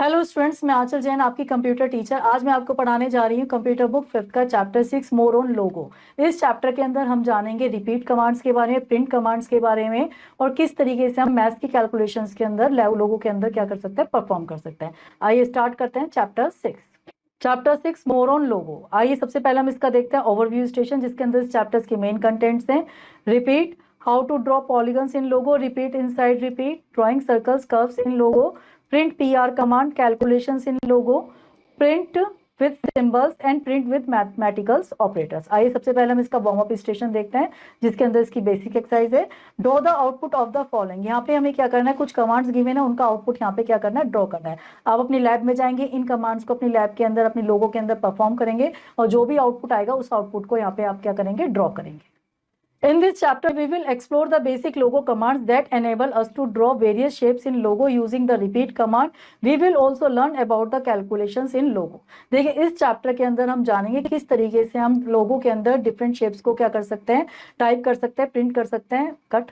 Hello students, मैं आंचल जैन, आपकी computer teacher. आज मैं आपको पढ़ाने जा रही हूँ कंप्यूटर बुक 5th का चैप्टर 6 मोर ऑन लोगो। इस चैप्टर के अंदर हम जानेंगे रिपीट कमांड्स के बारे में, प्रिंट कमांड्स के बारे में, और किस तरीके से हम मैथ्स की कैलकुलेशंस के अंदर लोगों के अंदर क्या कर सकते हैं, परफॉर्म कर सकते हैं। आइए स्टार्ट करते हैं चैप्टर 6। चैप्टर 6 मोर ऑन लोगो। आइए सबसे पहले हम इसका देखते हैं ओवरव्यू स्टेशन, जिसके अंदर इस चैप्टर्स के मेन कंटेंट्स हैं। Repeat, how to draw polygons in Logo, repeat inside repeat, drawing circles curves in Logo, print PR command, calculations in Logo, print with symbols and print with mathematicals operators. आइए सबसे पहले हम इसका warm up station देखते हैं, जिसके अंदर इसकी बेसिक एक्सरसाइज है। Draw the output of the following. यहाँ पे हमें क्या करना है, कुछ कमांड्स गिवन है, उनका आउटपुट यहाँ पे क्या करना है, ड्रॉ करना है। आप अपनी लैब में जाएंगे, इन कमांड्स को अपनी लैब के अंदर अपने लोगों के अंदर परफॉर्म करेंगे, और जो भी आउटपुट आएगा उस आउटपुट को यहाँ पे आप क्या करेंगे, ड्रॉ करेंगे। In this chapter, we will explore the basic logo commands that enable us to draw various shapes in logo using the repeat command. We will also learn about the calculations in logo. देखिए, इस chapter के अंदर हम जानेंगे किस तरीके से हम लोगों के अंदर डिफरेंट शेप्स को क्या कर सकते हैं, टाइप कर सकते हैं, प्रिंट कर सकते हैं। Cut.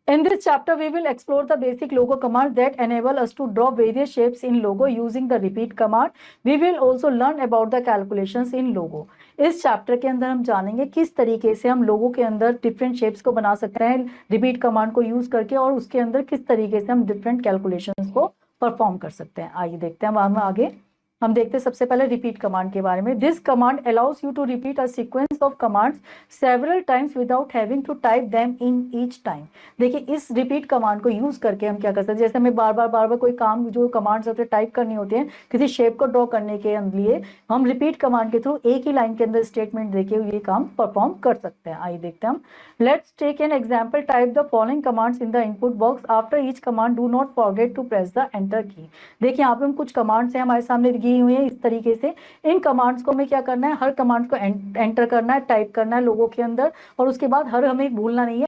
In this chapter, we will explore the basic logo commands that enable us to draw various shapes in logo using the repeat command. We will also learn about the calculations in logo. इस chapter के अंदर हम जानेंगे किस तरीके से हम लोगों के अंदर डिफरेंट शेप्स को बना सकते हैं रिपीट कमांड को यूज करके, और उसके अंदर किस तरीके से हम डिफरेंट कैलकुलेशंस को परफॉर्म कर सकते हैं। आइए देखते हैं हम आगे। हम देखते हैं सबसे पहले रिपीट कमांड के बारे में। This command allows you to repeat a sequence of commands several times without having to type them in each time. देखिए, इस रिपीट कमांड को यूज करके हम क्या कर सकते हैं, जैसे हमें बार बार कोई काम, जो कमांड्स होते हैं टाइप करनी होती है किसी शेप को ड्रॉ करने के लिए, हम रिपीट कमांड के थ्रू एक ही लाइन के अंदर स्टेटमेंट देके ये काम परफॉर्म कर सकते हैं। आइए देखते हैं हम। Let's take an example. Type the following commands in the input box. After each command do not forget to press the enter key. देखिए, यहाँ पे हम कुछ कमांड्स हैं हमारे सामने दी हुई है इस तरीके से। इन कमांड्स को हमें क्या करना है, हर कमांड्स को एंटर करना है, टाइप करना है लोगों के अंदर, और उसके बाद हर हमें भूलना नहीं है,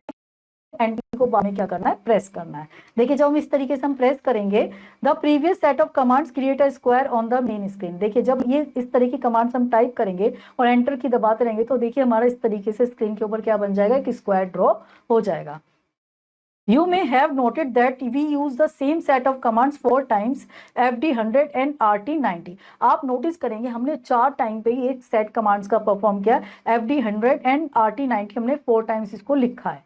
एंटर को बाद में क्या करना है, प्रेस करना है। देखिए, जब हम इस तरीके से हम प्रेस करेंगे, the previous set of commands create a square on the main screen. देखिए, जब ये इस तरह की कमांड्स हम टाइप करेंगे और एंटर की दबाते रहेंगे, तो देखिए हमारा इस तरीके से स्क्रीन के ऊपर क्या बन जाएगा, कि स्क्वायर ड्रॉ हो जाएगा। You may have noted that we use the same set of commands 4 times, FD100 and RT90. आप नोटिस करेंगे हमने 4 टाइम पे ही एक सेट कमांड्स का परफॉर्म किया। FD100 एंड RT90 हमने 4 टाइम्स इसको लिखा है।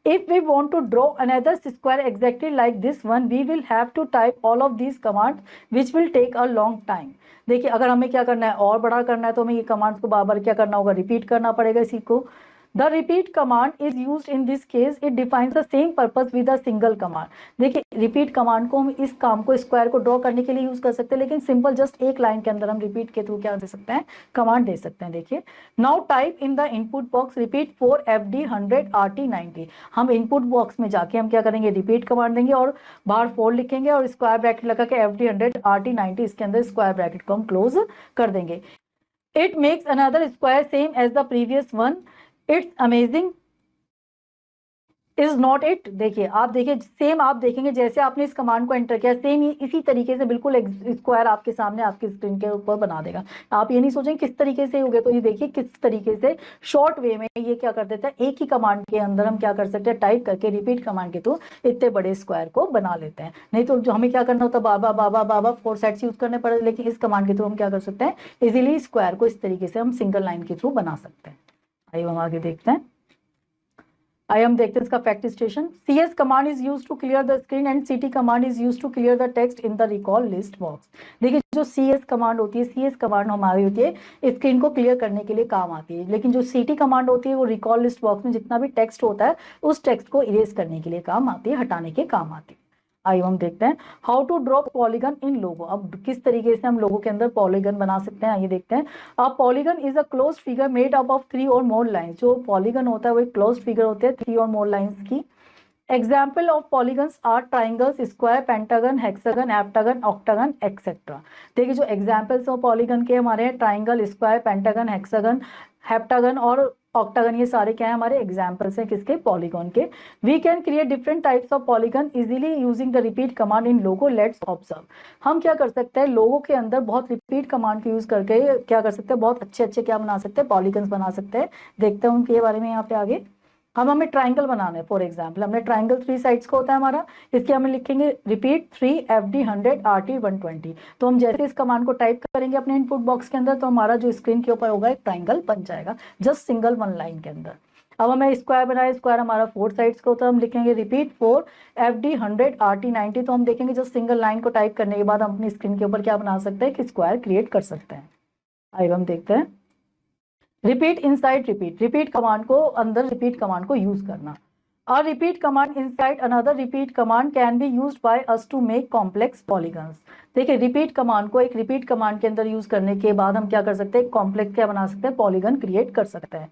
If we want to draw another square exactly like this one, we will have to type all of these commands, which will take a long time. देखिए, अगर हमें क्या करना है, और बड़ा करना है, तो हमें ये कमांड्स को बार बार क्या करना होगा, रिपीट करना पड़ेगा इसी को। The repeat command is used in this case. It defines the same purpose with a single command. देखिए, रिपीट कमांड को हम इस काम को, स्क्वायर को ड्रॉ करने के लिए यूज कर सकते हैं, लेकिन सिंपल जस्ट एक लाइन के अंदर हम रिपीट के थ्रू क्या दे सकते हैं, कमांड दे सकते हैं। देखिए, now type in the input box repeat 4 FD100 RT90। हम इनपुट बॉक्स में जाके हम क्या करेंगे, रिपीट कमांड देंगे और बाहर 4 लिखेंगे और स्क्वायर ब्रैकेट लगा के FD100 RT90 इसके अंदर स्क्वायर ब्रैकेट को हम क्लोज कर देंगे। It makes another square same as the previous one. It's amazing, is not it? देखिए, आप देखिए, सेम आप देखेंगे जैसे आपने इस कमांड को एंटर किया, सेम इसी तरीके से बिल्कुल स्क्वायर आपके सामने आपकी स्क्रीन के ऊपर बना देगा। आप ये नहीं सोचेंगे किस तरीके से हो गया, तो ये देखिए किस तरीके से शॉर्ट वे में ये क्या कर देता है, एक ही कमांड के अंदर हम क्या कर सकते हैं, टाइप करके रिपीट कमांड के थ्रू इतने बड़े स्क्वायर को बना लेते हैं। नहीं तो जो हमें क्या करना होता है, बाबा 4 सेट्स यूज करने पड़े, लेकिन इस कमांड के थ्रू हम क्या कर सकते हैं, इजिली स्क्वायर को इस तरीके से हम सिंगल लाइन के थ्रू बना सकते हैं। आइए हम आगे देखते हैं। आइए हम देखते हैं इसका fact station. CS command is used to clear the screen and CT command is used to clear the text in the recall list box. देखिए, जो CS कमांड होती है, CS कमांड हमारी होती है स्क्रीन को क्लियर करने के लिए काम आती है, लेकिन जो CT कमांड होती है वो रिकॉल लिस्ट बॉक्स में जितना भी टेक्स्ट होता है उस टेक्स्ट को इरेज करने के लिए काम आती है, हटाने के काम आती है। आइए हम देखते हैं हाउ टू ड्रॉ पॉलीगन इन लोगो। अब किस तरीके से हम लोगों के अंदर पॉलीगन बना सकते हैं, आइए देखते हैं। अब polygon is a closed figure made up of 3 और मोर लाइंस। जो पॉलीगन होता है वो एक क्लोज्ड फिगर होते हैं 3 और मोर लाइंस की। Example of polygons are triangles, square, pentagon, hexagon, heptagon, octagon, etcetera. देखिए, जो एग्जाम्पल्स ऑफ पॉलीगन के हमारे हैं, triangle, square, pentagon, hexagon, heptagon और ऑक्टागन, ये सारे क्या है, हमारे एग्जाम्पल्स हैं किसके, पॉलीगन के। We can create different types of polygon easily using the repeat command in Logo. Let's observe. हम क्या कर सकते हैं, लोगों के अंदर बहुत रिपीट कमांड का यूज करके क्या कर सकते हैं, बहुत अच्छे क्या बना सकते हैं, पॉलीगन्स बना सकते हैं। देखते हैं उनके बारे में यहाँ पे आगे। हमें ट्राइंगल बनाना है। फॉर एग्जाम्पल हमने ट्राइंगल 3 साइड्स का होता है हमारा, इसके हमें लिखेंगे रिपीट 3 FD 100 RT 120। तो हम जैसे इस कमांड को टाइप करेंगे अपने इनपुट बॉक्स के अंदर, तो हमारा जो स्क्रीन के ऊपर होगा एक ट्राइंगल बन जाएगा, जस्ट सिंगल 1 लाइन के अंदर। अब हमें स्क्वायर बनाए, स्क्वायर हमारा 4 साइड्स का होता है, हम लिखेंगे रिपीट 4 FD 100 RT 90। तो हम देखेंगे जस्ट सिंगल लाइन को टाइप करने के बाद हम अपनी स्क्रीन के ऊपर क्या बना सकते हैं कि स्क्वायर क्रिएट कर सकते हैं। आइए हम देखते हैं repeat inside repeat, repeat command को अंदर रिपीट कमांड को यूज करना। A repeat command inside another repeat command can be used by us to make complex polygons। देखिए रिपीट कमांड को एक रिपीट कमांड के अंदर यूज करने के बाद हम क्या कर सकते हैं, कॉम्प्लेक्स क्या बना सकते हैं, पॉलीगन क्रिएट कर सकते हैं।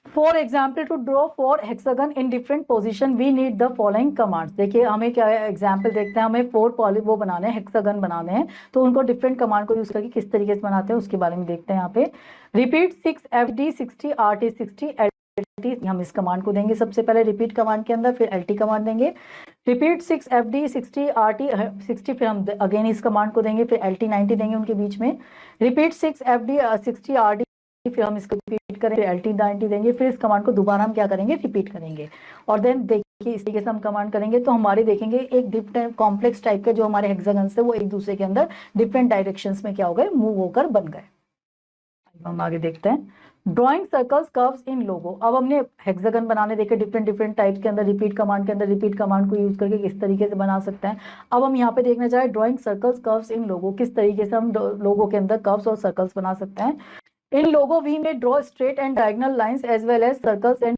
For example to draw 4 hexagon in different position we need the following commands. देखिए हमें क्या एग्जाम्पल देखते हैं, हमें 4 पॉली वो बनाने हैं, हेक्सागन बनाने हैं, तो उनको डिफरेंट कमांड को यूज करके किस तरीके से बनाते हैं उसके बारे में देखते हैं। यहाँ पे रिपीट 6 FD 60 RT 60 LT, हम इस कमांड को देंगे सबसे पहले रिपीट कमांड के अंदर, फिर LT कमांड देंगे। रिपीट 6 FD 60 RT 60, फिर हम अगेन इस कमांड को देंगे, फिर LT 90 देंगे उनके बीच में। रिपीट 6 FD 60 RT, फिर हम इसको रिपीट करेंगे, LT 90 देंगे, फिर इस कमांड को दोबारा हम क्या करेंगे, रिपीट करेंगे। और देन देखिए इस तरीके से हम कमांड करेंगे तो हमारे देखेंगे एक डिफरेंट कॉम्प्लेक्स टाइप के जो हमारे हेक्सागन्स है वो एक दूसरे के अंदर डिफरेंट डायरेक्शंस में क्या हो गए, मूव होकर बन गए। हम आगे देखते हैं ड्रॉइंग सर्कल्स कर्व्स इन लोगो। अब हमने हेक्सागन बनाने देखे डिफरेंट डिफरेंट टाइप्स के अंदर, रिपीट कमांड के अंदर रिपीट कमांड को यूज करके किस तरीके से बना सकते हैं। अब हम यहाँ पे देखना चाहे ड्रॉइंग सर्कल्स कर्व्स इन लोगो, किस तरीके से हम लोगो के अंदर कर्व्स और सर्कल्स बना सकते हैं। In logo, we may draw straight and diagonal lines as well as circles and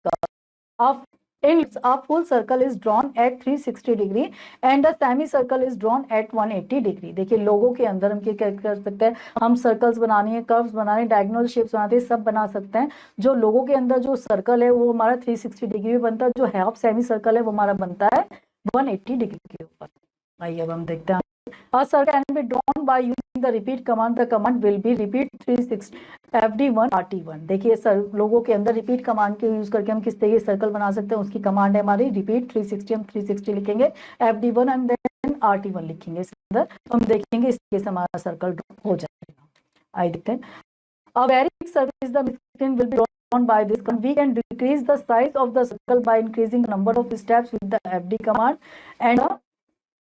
curves. A full circle is drawn at 360 degree and a semicircle is drawn at 180 degree। देखिए Logo के अंदर हम क्या कर सकते हैं, हम सर्कल्स बनानी है, कर्व्स बनाने, डायगोनल शेप्स बनाते हैं, सब बना सकते हैं। जो लोगो के अंदर जो सर्कल है वो हमारा 360 डिग्री में बनता है, जो हाफ सेमी सर्कल है वो हमारा बनता है 180 डिग्री के ऊपर। आइए अब हम देखते हैं A circle can be drawn by using the repeat command. The command will be repeat 360 FD1 RT1। देखिए सर लोगों के अंदर रिपीट कमांड के यूज करके हम किस तरीके से सर्कल बना सकते हैं, उसकी कमांड है हमारी रिपीट 360। हम 360 लिखेंगे, FD1 एंड देन RT1 लिखेंगे इसके अंदर, तो हम देखेंगे इस तरीके से हमारा सर्कल हो जाएगा। आइए देखते हैं A very big circle is the screen will be drawn by this command. We can decrease the size of the circle by increasing the number of steps with the FD command and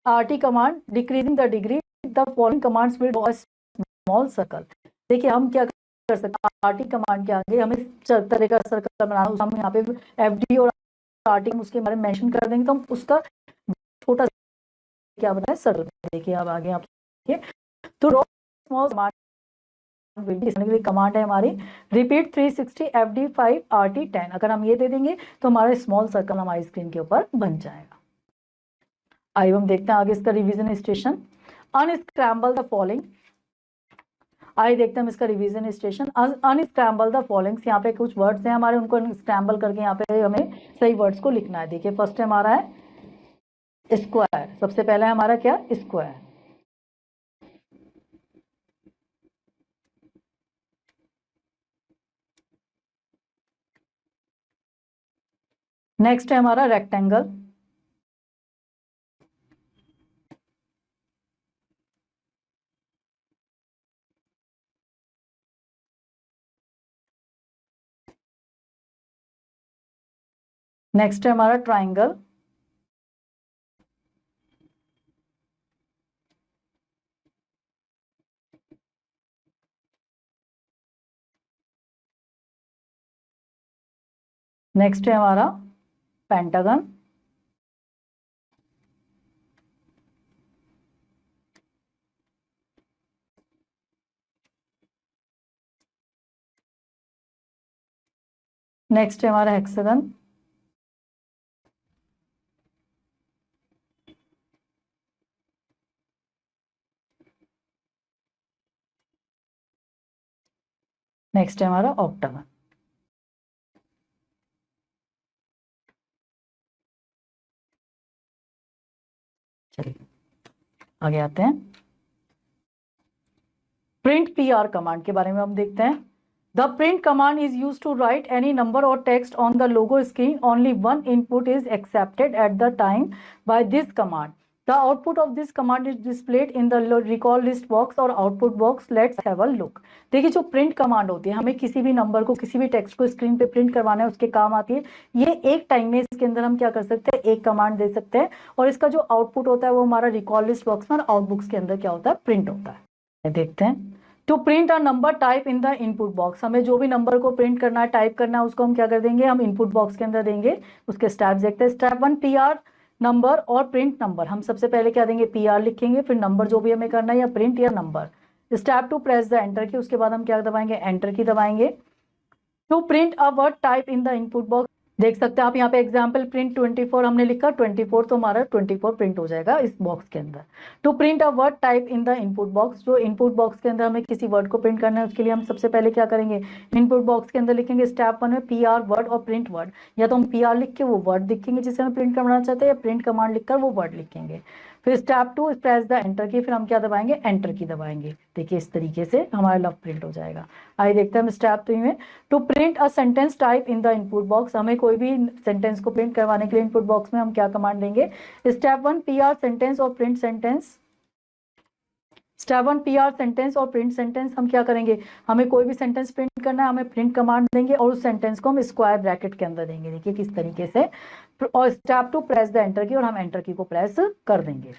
RT command decreasing the degree. The following commands will draw a small circle। देखिए हम क्या कर सकते हैं, RT command के आगे हमें तरह का सर्कल बनाना, हम यहाँ पे FD और RT उसके बारे में मेंशन कर देंगे तो हम उसका छोटा क्या बनाए सर्कल। देखिए अब आगे आप तो ड्रॉ स्मॉल कमांड कमांड है हमारी रिपीट 360 FD5 RT 10। अगर हम ये दे देंगे तो हमारा स्मॉल सर्कल हमारी स्क्रीन के ऊपर बन जाएगा। आइए हम देखते हैं आगे इसका revision station. Unscramble the following. आइए देखते हैं हम इसका revision station. Unscramble the followings, यहाँ पे कुछ वर्ड्स हैं हमारे, उनको स्क्रैम्बल करके यहाँ पे हमें सही वर्ड्स को लिखना है। देखिए फर्स्ट हमारा है स्क्वायर, सबसे पहले हमारा क्या स्क्वायर, नेक्स्ट है हमारा रेक्टेंगल, नेक्स्ट है हमारा ट्राइंगल, नेक्स्ट है हमारा पेंटागन, नेक्स्ट है हमारा हेक्सागन, नेक्स्ट है हमारा ऑक्टागन। चलिए आगे आते हैं प्रिंट PR कमांड के बारे में हम देखते हैं। The print command is used to write any number or text on the logo screen. Only one input is accepted at the time by this command. The output of this command is displayed in the recall list box और output box. Let's have a look. देखिए जो print command होती है, हमें किसी भी number को, किसी भी टेक्स्ट को स्क्रीन पे प्रिंट करवाना है, उसके काम आती है। ये एक टाइम में इसके अंदर हम क्या कर सकते हैं, एक कमांड दे सकते हैं और इसका जो आउटपुट होता है वो हमारा रिकॉल लिस्ट बॉक्स में और आउटबुक्स के अंदर क्या होता है, प्रिंट होता है। देखते हैं, to print a number type in the input box, हमें जो भी नंबर को प्रिंट करना है, टाइप करना है, उसको हम क्या कर देंगे, हम इनपुट बॉक्स के अंदर देंगे। उसके स्टेप्स देखते हैं। स्टेप 1 PR नंबर और प्रिंट नंबर। हम सबसे पहले क्या देंगे, PR लिखेंगे, फिर नंबर जो भी हमें करना है या प्रिंट या number. Step 2 press the enter key, उसके बाद हम क्या दबाएंगे, एंटर की दबाएंगे। To print a word type in the input box, देख सकते हैं आप यहाँ पे एग्जाम्पल प्रिंट 24 हमने लिखा, 24 तो हमारा 24 प्रिंट हो जाएगा इस बॉक्स के अंदर। To print a word type in the input box, जो इनपुट बॉक्स के अंदर हमें किसी वर्ड को प्रिंट करना है, उसके लिए हम सबसे पहले क्या करेंगे, इनपुट बॉक्स के अंदर लिखेंगे स्टेप 1 में PR वर्ड और प्रिंट वर्ड। या तो हम PR लिख के वो वर्ड लिखेंगे जिसे हम प्रिंट करना चाहते हैं, या प्रिंट कमांड लिखकर वो वर्ड लिखेंगे। फिर स्टेप 2 प्रेस द एंटर की, फिर हम क्या दबाएंगे, एंटर की दबाएंगे। देखिए इस तरीके से हमारा लव प्रिंट हो जाएगा। आइए देखते हैं हम स्टेप 3 में। To print a sentence type in the input box, हमें कोई भी सेंटेंस को प्रिंट करवाने के लिए इनपुट बॉक्स में हम क्या कमांड देंगे, स्टेप 1 PR सेंटेंस और print sentence. Step 1 PR sentence और प्रिंट सेंटेंस, हम क्या करेंगे, हमें कोई भी सेंटेंस प्रिंट करना है, हमें प्रिंट कमांड देंगे और उस सेंटेंस को हम स्क्वायर ब्रैकेट के अंदर देंगे। देखिए किस तरीके से। और स्टेप 2 प्रेस द एंटर की, और हम एंटर की को प्रेस कर देंगे।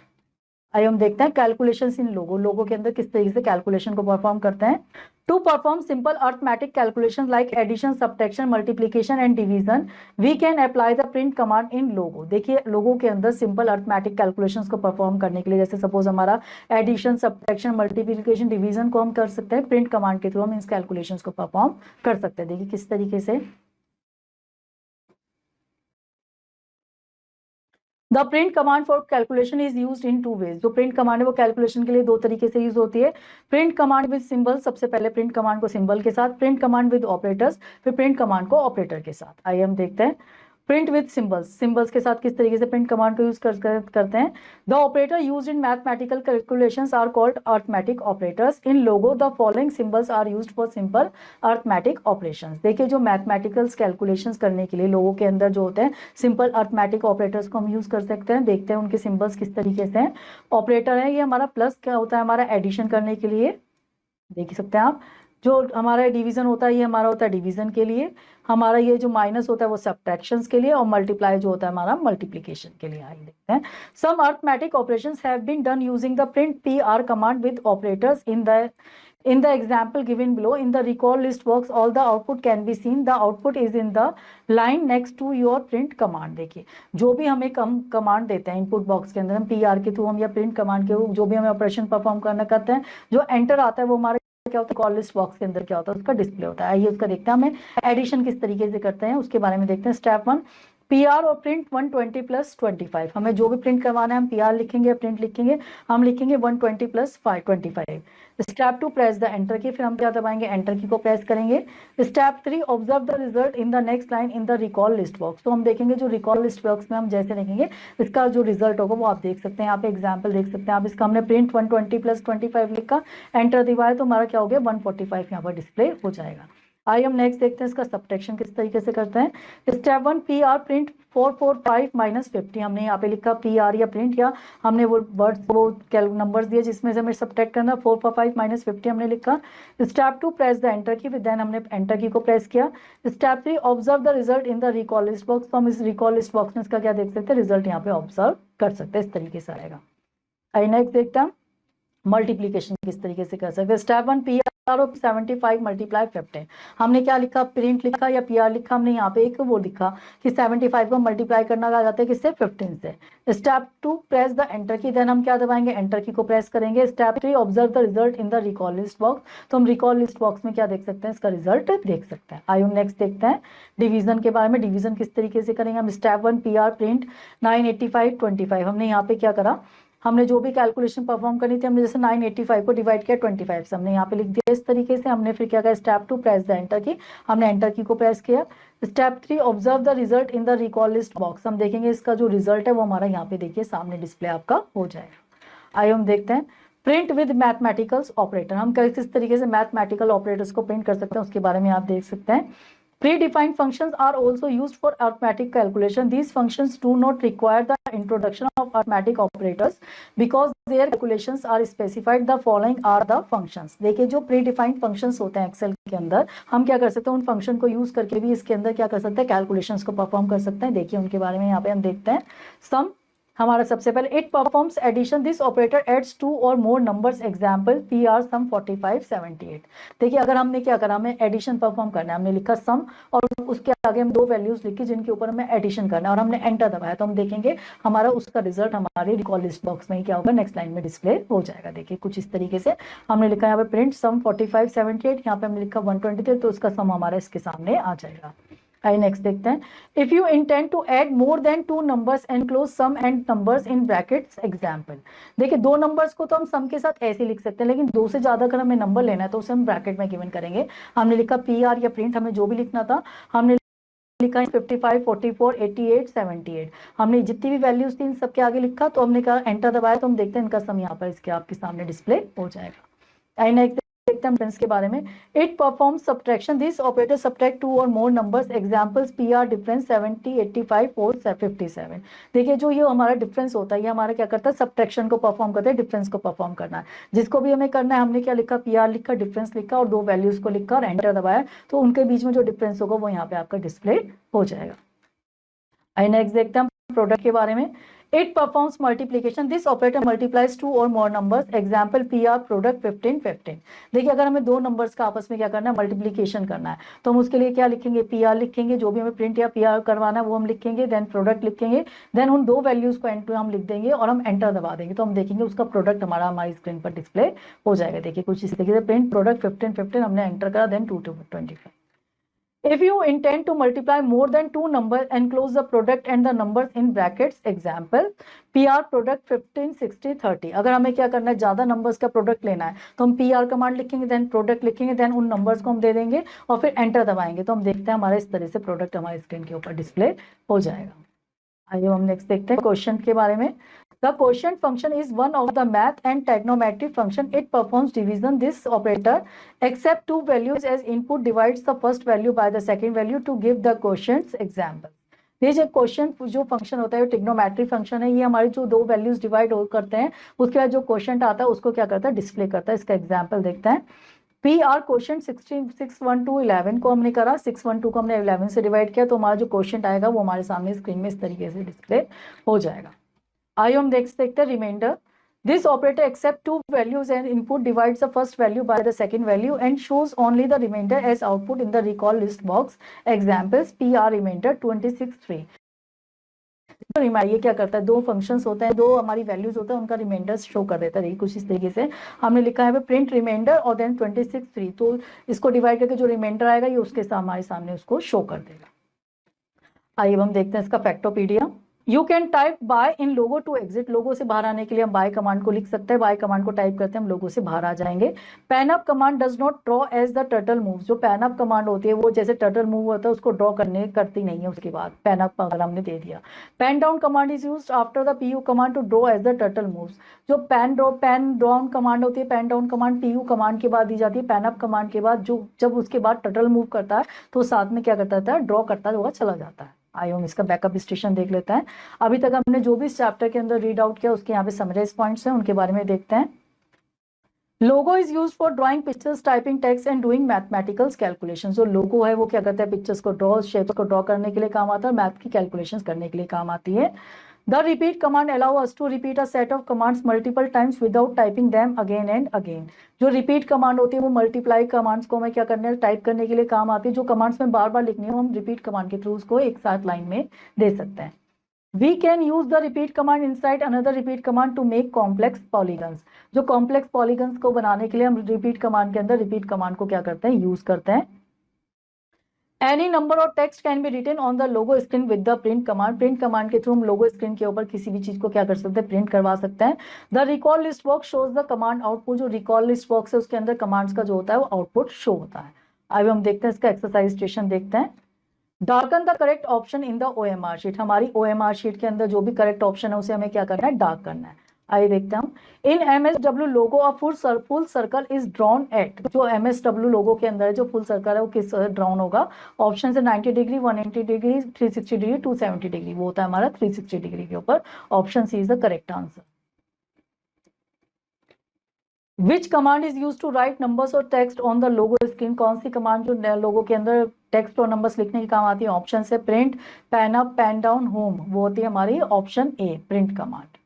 आइए हम देखते हैं कैलकुलेशंस इन लोगो के अंदर किस तरीके से कैलकुलेशन को परफॉर्म करते हैं। To perform simple arithmetic calculation like addition, subtraction, multiplication and division, we can apply the print command in Logo. देखिए लोगो के अंदर सिंपल अर्थमेटिक कैलकुलेशंस को परफॉर्म करने के लिए, जैसे सपोज हमारा एडिशन, सब्ट्रैक्शन, मल्टीप्लिकेशन, डिवीजन को हम कर सकते हैं प्रिंट कमांड के थ्रू, हम इन कैलकुलेशंस को परफॉर्म कर सकते हैं। देखिए किस तरीके से। The print command for calculation is used in 2 ways. जो प्रिंट कमांड है वो कैलकुलेशन के लिए 2 तरीके से यूज होती है। प्रिंट कमांड विद सिंबल, सबसे पहले प्रिंट कमांड को सिंबल के साथ, प्रिंट कमांड विद ऑपरेटर्स, फिर प्रिंट कमांड को ऑपरेटर के साथ। आइए हम देखते हैं प्रिंट विद सिंबल्स, सिंबल्स के साथ किस तरीके से प्रिंट कमांड को यूज करते हैं। The operator used in mathematical calculations are called arithmetic operators. In Logo the following symbols are used for simple arithmetic operations. देखिए जो मैथमेटिकल्स कैलकुलेशंस करने के लिए लोगों के अंदर जो होते हैं सिंपल अर्थमेटिक ऑपरेटर्स को हम यूज कर सकते हैं। देखते हैं उनके सिंबल्स किस तरीके से हैं। ऑपरेटर है ये हमारा प्लस, क्या होता है हमारा एडिशन करने के लिए, देख सकते हैं आप। जो हमारा डिवीजन होता है ये हमारा होता है डिवीजन के लिए। हमारा ये जो माइनस होता है वो सब्ट्रैक्शंस के लिए, और मल्टीप्लाई जो होता है हमारा मल्टीप्लिकेशन के लिए। आइए देखते हैं। Some arithmetic operations have been done using the print PR command with operators in the example given below. In the recall list box all the output can be seen. The output is in the line next to your print command। देखिए जो भी हमें command देते हैं input box के अंदर, हम PR के थ्रू हम या प्रिंट कमांड के जो भी हमें ऑपरेशन परफॉर्म करना करते हैं, जो एंटर आता है वो हमारा क्या होता है, कॉल लिस्ट बॉक्स के अंदर क्या होता है, उसका डिस्प्ले होता है। आइए उसका देखते हैं हमें एडिशन किस तरीके से करते हैं उसके बारे में देखते हैं। स्टेप 1 PR और प्रिंट 120 + 25। हमें जो भी प्रिंट करवाना है हम PR लिखेंगे, प्रिंट लिखेंगे, हम लिखेंगे 120 + 25। स्टेप 2 प्रेस द एंटर की, फिर हम क्या दबाएंगे, एंटर की को प्रेस करेंगे। Step 3 observe the result in the next line in the recall list box. तो हम देखेंगे जो रिकॉल लिस्ट बॉक्स में हम जैसे देखेंगे इसका जो रिजल्ट होगा वो आप देख सकते हैं। यहाँ पे एग्जाम्पल देख सकते हैं आप। इसका हमने प्रिंट 120 + 25 लिखा, एंटर दबाया तो हमारा क्या हो गया, 145 यहाँ पर डिस्प्ले हो जाएगा। आइए हम नेक्स्ट देखते हैं इसका सब्ट्रैक्शन किस तरीके से करते हैं। Step 1 PR print 445 - 50। हमने यहाँ पे लिखा PR या प्रिंट, या हमने वो वर्ड्स वो नंबर्स दिए जिसमें से हमें सब्ट्रैक्ट करना, 445 - 50 हमने लिखा। स्टेप 2 प्रेस द एंटर की, फिर देन हमने एंटर की को प्रेस किया। Step 3 observe the result in the recall list box. तो हम इस रिकॉल लिस्ट बॉक्स में इसका क्या देख सकते हैं, रिजल्ट यहाँ पे ऑब्जर्व कर सकते हैं, इस तरीके से आएगा। आइए नेक्स्ट देखते हैं मल्टीप्लीकेशन किस तरीके से कर सकते हैं। स्टेप 1 PR और 75 × 50। हमने क्या लिखा, प्रिंट लिखा या PR लिखा, हमने यहाँ पे एक वो लिखा कि 75 को मल्टीप्लाई करना आ जाता है किससे, 15 से। स्टेप 2 प्रेस द एंटर की, देन हम क्या दबाएंगे, एंटर की को प्रेस करेंगे। Step 3 observe the result in the recall list box. तो हम रिकॉल लिस्ट बॉक्स में क्या देख सकते हैं, इसका रिजल्ट देख सकते हैं। आइए नेक्स्ट देखते हैं डिवीजन के बारे में। डिवीजन किस तरीके से करेंगे हम। Step 1 PR print 985 / 25। हमने यहाँ पे क्या करा, हमने जो भी कैलकुलेशन परफॉर्म करनी थी हमने जैसे 985 को डिवाइड किया 25 से, हमने यहाँ पे लिख दिया इस तरीके से। हमने फिर क्या किया, स्टेप 2 प्रेस द एंटर की, हमने एंटर की को प्रेस किया। Step 3 observe the result in the recall list box. हम देखेंगे इसका जो रिजल्ट है वो हमारा यहाँ पे देखिए सामने डिस्प्ले आपका हो जाएगा। आइए हम देखते हैं प्रिंट विद मैथमेटिकल्स ऑपरेटर। हम किस तरीके से मैथमेटिकल ऑपरेटर्स को प्रिंट कर सकते हैं उसके बारे में आप देख सकते हैं। Predefined functions are also used for arithmetic calculation. These functions do not require the introduction of arithmetic operators because their calculations are specified. The following are the functions. देखिए जो प्री डिफाइंड फंक्शंस होते हैं Excel के अंदर, हम क्या कर सकते हैं, उन फंक्शन को यूज करके भी इसके अंदर क्या कर सकते हैं, कैलकुलेशंस को परफॉर्म कर सकते हैं। देखिए उनके बारे में यहाँ पे हम देखते हैं। सम हमारा सबसे पहले it performs addition, this operator adds 2 or more numbers, example P R sum 45 78। देखिए अगर हमने क्या करा, हमें एडिशन परफॉर्म करना है, हमने लिखा सम और उसके आगे हम दो वैल्यूज लिखी जिनके ऊपर हमें एडिशन करना है और हमने एंटर दबाया, तो हम देखेंगे हमारा उसका रिजल्ट हमारे रिकॉल लिस्ट बॉक्स में ही क्या होगा, नेक्स्ट लाइन में डिस्प्ले हो जाएगा। देखिए कुछ इस तरीके से हमने लिखा यहाँ पे प्रिंट सम 45 78, यहाँ पे हमने लिखा 123, तो उसका सम हमारा इसके सामने आ जाएगा। आइए नेक्स्ट देखते हैं। If you intend to add more than 2 numbers enclose sum and numbers in brackets, example. देखिए दो नंबर्स को तो हम सम के साथ ऐसे लिख सकते हैं, लेकिन दो से ज्यादा अगर हमें नंबर लेना है तो उसे हम ब्रैकेट में गिवन करेंगे। हमने लिखा पी आर या प्रिंट, हमें जो भी लिखना था हमने लिखा 55 44 88 78, हमने जितनी भी वैल्यूज थी इन सबके आगे लिखा, तो हमने कहा एंटर दबाया, तो हम देखते हैं इनका सम यहाँ पर इसके आपके सामने डिस्प्ले हो जाएगा। आइए नेक्स्ट देखते हैं डिफरेंस के बारे में। It performs subtraction, this operator subtract 2 or more numbers, examples P R difference 70 85 4 57। देखिए जो ये हमारा डिफरेंस होता है, ये हमारा क्या करता है, सब्ट्रैक्शन को परफॉर्म करता है, डिफरेंस को परफॉर्म करना है। जिसको भी हमें करना है, हमने क्या लिखा, पी आर लिखा, डिफरेंस लिखा और दो वैल्यूज को लिखा और एंटर दबाया, तो उनके बीच में जो डिफरेंस होगा वो यहाँ पे आपका डिस्प्ले हो जाएगा। आइए नेक्स्ट देखते हैं प्रोडक्ट के बारे में। It performs multiplication. This operator multiplies 2 or more numbers. Example PR product 15 15। देखिए अगर हमें दो नंबर्स का आपस में क्या करना है, मल्टीप्लीकेशन करना है, तो हम उसके लिए क्या लिखेंगे, PR लिखेंगे, जो भी हमें प्रिंट या PR करवाना है वो हम लिखेंगे, देन प्रोडक्ट लिखेंगे, देन उन दो वैल्यूज को एंटर हम लिख देंगे और हम एंटर दबा देंगे, तो हम देखेंगे उसका प्रोडक्ट हमारी स्क्रीन पर डिस्प्ले हो जाएगा। देखिए कुछ इस तरीके से प्रिंट प्रोडक्ट 15 15 हमने एंटर करा, then 2 25। If you intend to multiply more than 2 numbers, enclose the product and the numbers in brackets, example PR product 15 60 30। अगर हमें क्या करना है, ज्यादा नंबर्स का प्रोडक्ट लेना है, तो हम PR कमांड लिखेंगे, देन प्रोडक्ट लिखेंगे, देन उन नंबर्स को हम दे देंगे और फिर एंटर दबाएंगे, तो हम देखते हैं हमारा इस तरह से प्रोडक्ट हमारी स्क्रीन के ऊपर डिस्प्ले हो जाएगा। आइए हम नेक्स्ट देखते हैं क्वेश्चन के बारे में। The quotient function is one of the math and trigonometric function. It performs division. This operator accepts two values as input, divides the first value by the second value to give the quotients. Example. ये जो question जो function होता है वो trigonometric function है, ये हमारी जो दो वैल्यूज डिवाइड करते हैं उसके बाद जो क्वेश्चन आता है उसको क्या करता है, डिस्प्ले करता है। इसका एग्जाम्पल देखते हैं। पी आर क्वेश्चन 612 11 को हमने करा, 612 को हमने 11 से डिवाइड किया, तो हमारा जो क्वेश्चन आएगा वो हमारे सामने स्क्रीन में इस तरीके से डिस्प्ले हो जाएगा। आइए हम देखते हैं reminder. This operator accepts two values and input, divides the first value by the second value and shows only the remainder as output in the recall list box. Examples PR remainder 26 3। ये क्या करता है, दो functions होते हैं, दो हमारी values होता है, उनका रिमाइंडर शो कर देता है। कुछ इस तरीके से हमने लिखा है प्रिंट रिमाइंडर और देन 26 3, तो इसको डिवाइड करके जो रिमाइंडर आएगा ये उसके हमारे सामने उसको शो कर देगा। आइए हम देखते हैं इसका फैक्टोपीडिया। You can type bye in Logo to exit, Logo से बाहर आने के लिए हम बाय कमांड को लिख सकते हैं, बाय कमांड को टाइप करते हैं, हम लोगो से बाहर आ जाएंगे। Pen up command does not draw as the turtle move, जो पैन अप कमांड होती है वो जैसे टर्टल मूव होता है उसको ड्रॉ करती नहीं है, उसके बाद पैन अप अगर हमने दे दिया। Pen down command is used after the PU command to draw as the turtle moves, जो पैन डाउन कमांड होती है, pen down command PU command के बाद दी जाती है, पैन अप कमांड के बाद जो जब उसके बाद टर्टल मूव करता है तो साथ में क्या करता है, ड्रॉ करता हुआ चला जाता है। आइए हम इसका बैकअप स्टेशन देख लेते हैं। अभी तक हमने जो भी इस चैप्टर के अंदर रीड आउट किया उसके यहाँ पे समराइज पॉइंट्स हैं, उनके बारे में देखते हैं। लोगो is used for drawing pictures, typing text and doing mathematical calculation. जो लोगो है वो क्या करता है, पिक्चर्स को ड्रॉ, शेप्स को ड्रॉ करने के लिए काम आता है, मैथ की कैलकुलेशंस करने के लिए काम आती है। The repeat command allow us to repeat a set of commands multiple times without typing them again and again। जो repeat command होती है वो multiply commands को हमें क्या करने है, टाइप करने के लिए काम आती है। जो commands में बार बार लिखनी है हम repeat command के थ्रू उसको एक साथ लाइन में दे सकते हैं। We can use the repeat command inside another repeat command to make complex polygons। जो complex polygons को बनाने के लिए हम repeat command के अंदर repeat command को क्या करते हैं, यूज करते हैं। Any number or text can be written on the logo screen with the print command। Print command के थ्रू हम लोगो स्क्रीन के ऊपर किसी भी चीज को क्या कर सकते हैं, प्रिंट करवा सकते हैं। The recall list box shows the command output। जो recall list box है उसके अंदर कमांड्स का जो होता है वो आउटपुट शो होता है। अब हम देखते हैं इसका एक्सरसाइज स्टेशन देखते हैं। Darken the correct option in the OMR sheet. हमारी OMR शीट के अंदर जो भी करेक्ट ऑप्शन है उसे हमें क्या करना है, डार्क करना है। आइए देखते हैं हम। इन MSW logo a full circle is drawn at, जो MSW लोगो के अंदर जो फुल सर्कल है वो किस ड्रॉन होगा? ऑप्शन है 90 डिग्री, 180 डिग्री, 360 डिग्री, 270 डिग्री। वो होता है हमारा 360 डिग्री के ऊपर। Option C is the correct answer. Which command is use to write numbers और text on the Logo screen? कौन सी कमांड जो लोगो के अंदर टेक्स्ट और नंबर्स लिखने के काम आती है? ऑप्शन है print, pen up, pen down, home. वो होती है हमारी option A, print command.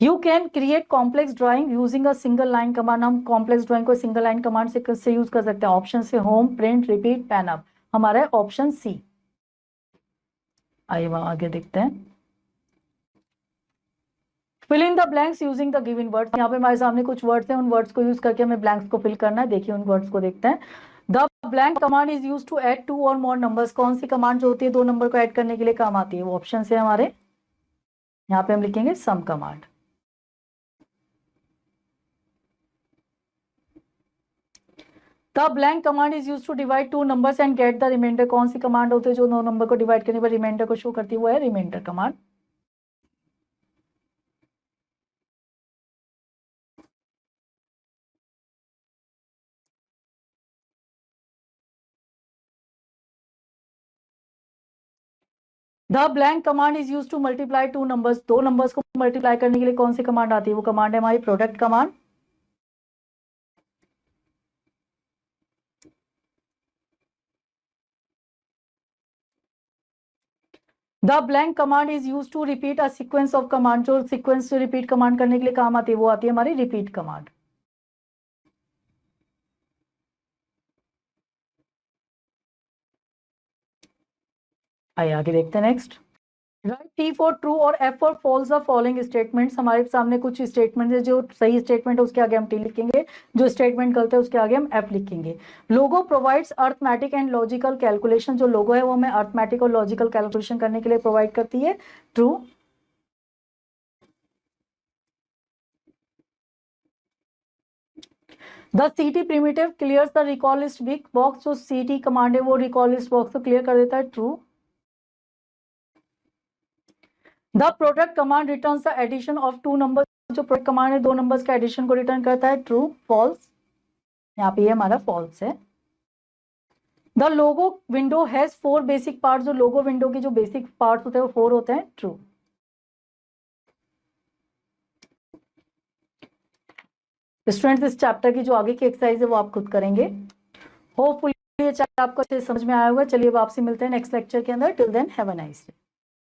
You can create complex drawing using a single line command. हम कॉम्प्लेक्स ड्राइंग को सिंगल लाइन कमांड से यूज कर सकते हैं। ऑप्शन से home, print, repeat, pen up. हमारा है ऑप्शन सी। आइए वहां आगे देखते हैं। Fill in the blanks using the given words. यहाँ पे हमारे सामने कुछ वर्ड्स हैं, उन वर्ड्स को यूज करके हमें ब्लैंक्स को फिल करना है। देखिए उन वर्ड्स को देखते हैं। The blank command is use to add 2 or more numbers. कौन सी कमांड जो होती है 2 नंबर को ऐड करने के लिए काम आती है? वो ऑप्शन से हमारे यहाँ पे हम लिखेंगे sum command. The blank command is use to divide 2 numbers and get the remainder. कौन सी कमांड होती है जो 2 नंबर को डिवाइड करने पर रिमाइंडर को शो करती है? वो है reminder command. The blank command is use to multiply 2 numbers. 2 numbers को मल्टीप्लाई करने के लिए कौन सी कमांड आती है? वो कमांड है हमारी product command. The blank command is use to repeat a sequence of command. जो सीक्वेंस रिपीट कमांड करने के लिए काम आती है वो आती है हमारी रिपीट कमांड। आइए आगे देखते हैं next. Write T for true और F for false the following statements. हमारे सामने कुछ स्टेटमेंट है, जो सही स्टेटमेंट है उसके आगे हम T लिखेंगे, जो स्टेटमेंट गलत है उसके आगे हम F लिखेंगे। Logo provides arithmetic and logical calculation. जो लोगो है वो हमें अर्थमेटिक और लॉजिकल कैलकुलेशन करने के लिए प्रोवाइड करती है। True. The CT primitive clears the recall list big box. जो CT कमांड है वो रिकॉल लिस्ट बॉक्स को क्लियर कर देता है। True. The product command returns the addition of 2 numbers. जो प्रोडक्ट कमांड है 2 नंबर्स का एडिशन को रिटर्न करता है। ट्रू। फॉल्स। यहाँ पे ये हमारा फॉल्स है। The Logo window has 4 basic part. जो लोगो विंडो के जो बेसिक पार्ट होते हैं वो 4 होते हैं। ट्रू। स्टूडेंट्स इस चैप्टर की जो आगे की एक्सरसाइज है वो आप खुद करेंगे। होपफुली ये चैप्टर आपको अच्छे से समझ में आया होगा। चलिए अब आपसे मिलते हैं नेक्स्ट लेक्चर के अंदर। Till then have a nice day.